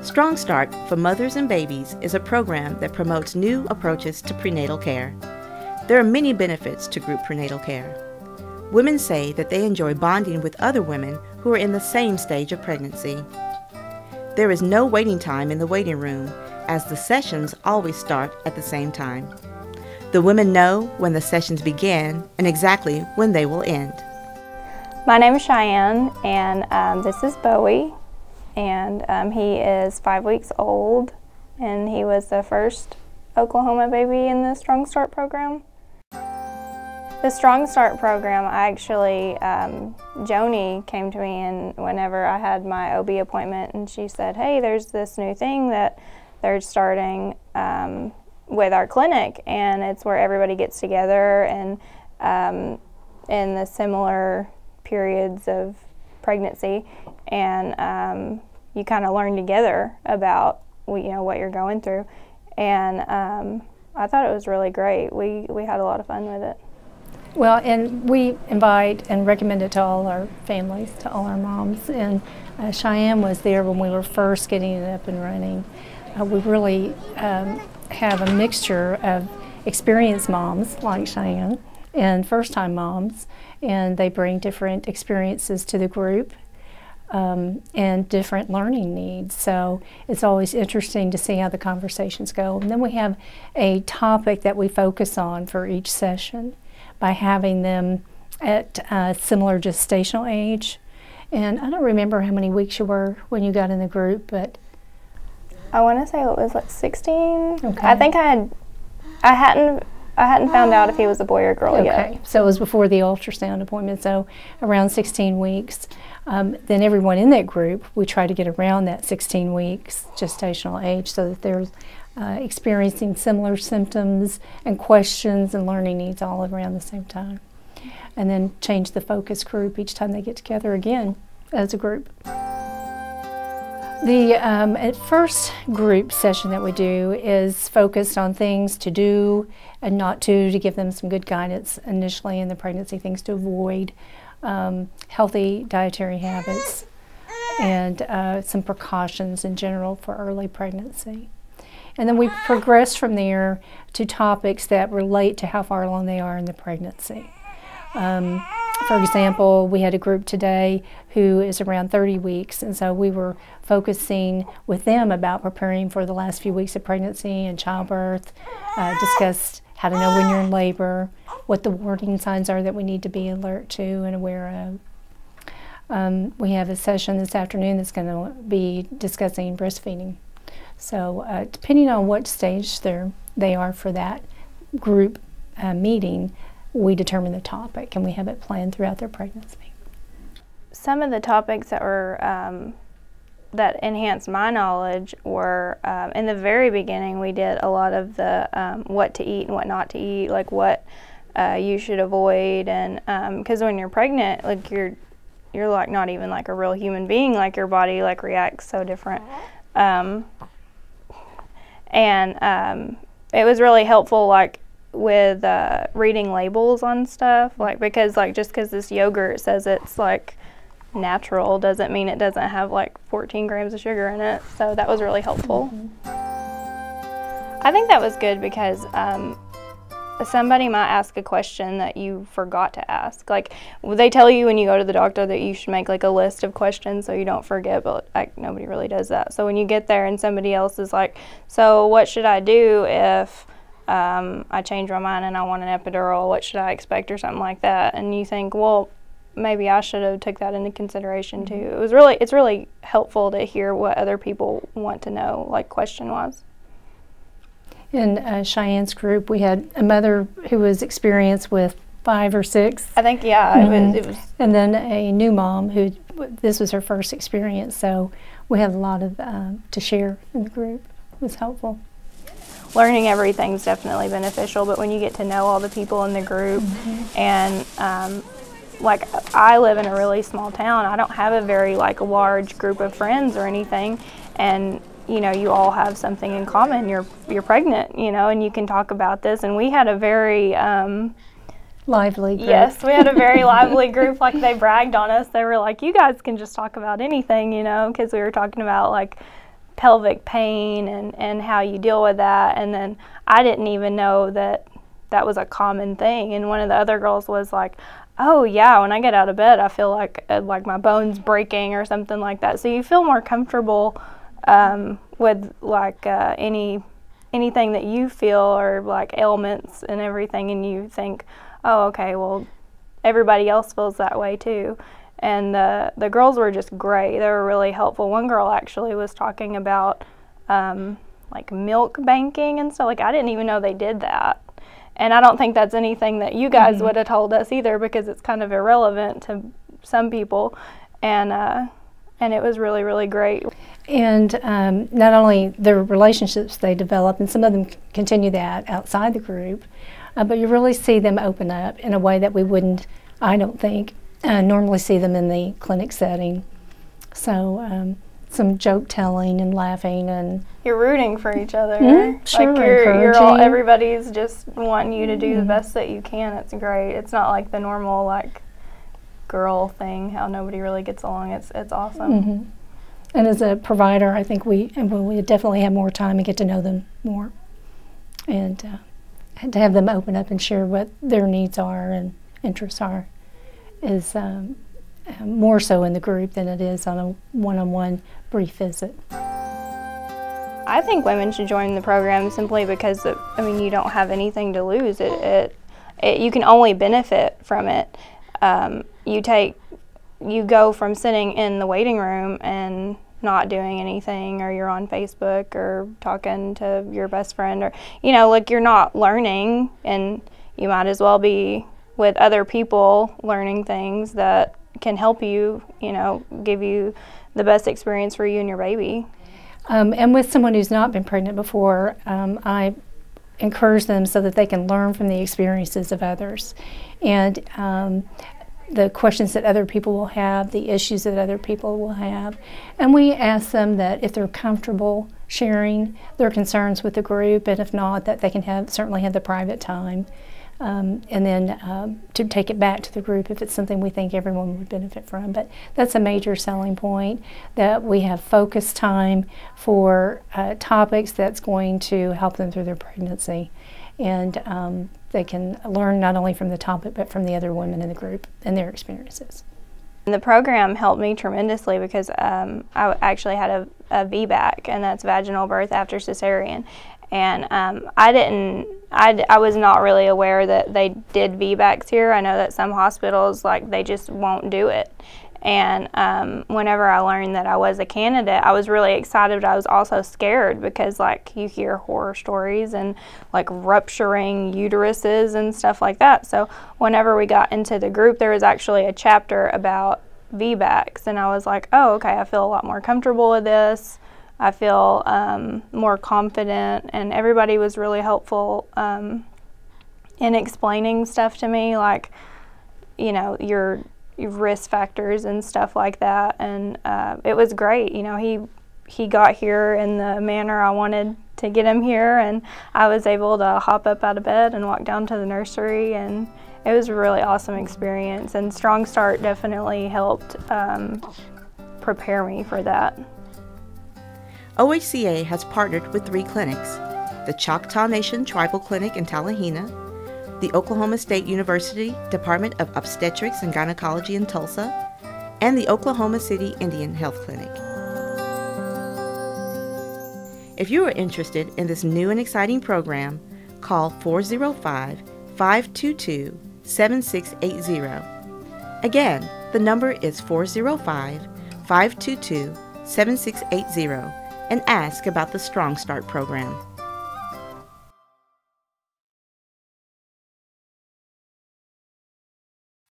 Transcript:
StrongStart for Mothers and Babies is a program that promotes new approaches to prenatal care. There are many benefits to group prenatal care. Women say that they enjoy bonding with other women who are in the same stage of pregnancy. There is no waiting time in the waiting room, as the sessions always start at the same time. The women know when the sessions begin and exactly when they will end. My name is Cheyenne, and this is Bowie, and he is 5 weeks old, and he was the first Oklahoma baby in the StrongStart program. The StrongStart program, Joni came to me and whenever I had my OB appointment, and she said, hey, there's this new thing that they're starting with our clinic, and it's where everybody gets together and in the similar periods of pregnancy, and you kind of learn together about what you're going through, and I thought it was really great. We had a lot of fun with it. Well, and we invite and recommend it to all our families, to all our moms, and Cheyenne was there when we were first getting it up and running. We really have a mixture of experienced moms like Cheyenne and first-time moms, and they bring different experiences to the group and different learning needs. So it's always interesting to see how the conversations go. And then we have a topic that we focus on for each session by having them at similar gestational age. And I don't remember how many weeks you were when you got in the group, but I want to say it was like 16. Okay. I think I hadn't found out if he was a boy or girl yet. Okay, so it was before the ultrasound appointment, so around 16 weeks. Then everyone in that group, we try to get around that 16 weeks gestational age so that they're experiencing similar symptoms and questions and learning needs all around the same time. And then change the focus group each time they get together again as a group. The first group session that we do is focused on things to do and not to give them some good guidance initially in the pregnancy, things to avoid, healthy dietary habits, and some precautions in general for early pregnancy. And then we progress from there to topics that relate to how far along they are in the pregnancy. For example, we had a group today who is around 30 weeks, and so we were focusing with them about preparing for the last few weeks of pregnancy and childbirth, discussed how to know when you're in labor, what the warning signs are that we need to be alert to and aware of. We have a session this afternoon that's going to be discussing breastfeeding. So depending on what stage they are for that group meeting, we determine the topic, and we have it planned throughout their pregnancy. Some of the topics that were that enhanced my knowledge were in the very beginning. We did a lot of the what to eat and what not to eat, like what you should avoid, and because when you're pregnant, like you're like not even like a real human being, like your body like reacts so different, and it was really helpful, like with reading labels on stuff, like because like just because this yogurt says it's like natural doesn't mean it doesn't have like 14 grams of sugar in it. So that was really helpful. I think that was good because somebody might ask a question that you forgot to ask. Like they tell you when you go to the doctor that you should make like a list of questions so you don't forget, but like nobody really does that. So when you get there and somebody else is like, so what should I do if I change my mind and I want an epidural, what should I expect, or something like that, and you think, well, maybe I should have took that into consideration too. It's really helpful to hear what other people want to know, like question-wise. In Cheyenne's group, we had a mother who was experienced with 5 or 6. I think, yeah, it was. And then a new mom who, this was her first experience, so we had a lot of to share in the group. It was helpful. Learning everything's definitely beneficial, but when you get to know all the people in the group, and like I live in a really small town, I don't have a very like large group of friends or anything, and you all have something in common. You're pregnant, and you can talk about this. And we had a very lively group. Yes, we had a very lively group. Like they bragged on us. They were like, "You guys can just talk about anything," because we were talking about like pelvic pain and how you deal with that. And then I didn't even know that that was a common thing. And one of the other girls was like, oh yeah, when I get out of bed, I feel like my bones breaking or something like that. So you feel more comfortable with like anything that you feel, or like ailments and everything, and you think, oh, okay, well, everybody else feels that way too. And the girls were just great. They were really helpful. One girl actually was talking about like milk banking and stuff. Like, I didn't even know they did that. And I don't think that's anything that you guys would have told us either, because it's kind of irrelevant to some people. And it was really, really great. And not only the relationships they develop, and some of them continue that outside the group, but you really see them open up in a way that we wouldn't, I don't think, normally see them in the clinic setting. So some joke telling and laughing, and you're rooting for each other. Sure, like you're all, everybody's just wanting you to do the best that you can. It's great. It's not like the normal like girl thing, how nobody really gets along. It's awesome. And as a provider, I think we definitely have more time and get to know them more, and to have them open up and share what their needs are and interests are is more so in the group than it is on a one-on-one brief visit. I think women should join the program simply because, I mean, you don't have anything to lose. You can only benefit from it. You go from sitting in the waiting room and not doing anything, or you're on Facebook or talking to your best friend, or, you know, like, you're not learning, and you might as well be with other people learning things that can help you, you know, give you the best experience for you and your baby. And with someone who's not been pregnant before, I encourage them so that they can learn from the experiences of others, and the questions that other people will have, the issues that other people will have. And we ask them that if they're comfortable sharing their concerns with the group, and if not, that they can certainly have the private time. And then to take it back to the group if it's something we think everyone would benefit from. But that's a major selling point, that we have focused time for topics that's going to help them through their pregnancy. And they can learn not only from the topic, but from the other women in the group and their experiences. And the program helped me tremendously because I actually had a VBAC, and that's vaginal birth after cesarean. And I was not really aware that they did VBACs here. I know that some hospitals, like, they just won't do it. And whenever I learned that I was a candidate, I was really excited, but I was also scared because, like, you hear horror stories and, like, rupturing uteruses and stuff like that. So whenever we got into the group, there was actually a chapter about VBACs, and I was like, oh, okay, I feel a lot more comfortable with this. I feel more confident, and everybody was really helpful in explaining stuff to me, like, you know, your risk factors and stuff like that. And it was great. You know, he got here in the manner I wanted to get him here, and I was able to hop up out of bed and walk down to the nursery, and it was a really awesome experience. And StrongStart definitely helped prepare me for that. OHCA has partnered with 3 clinics: the Choctaw Nation Tribal Clinic in Talihina, the Oklahoma State University Department of Obstetrics and Gynecology in Tulsa, and the Oklahoma City Indian Health Clinic. If you are interested in this new and exciting program, call 405-522-7680. Again, the number is 405-522-7680, and ask about the StrongStart program.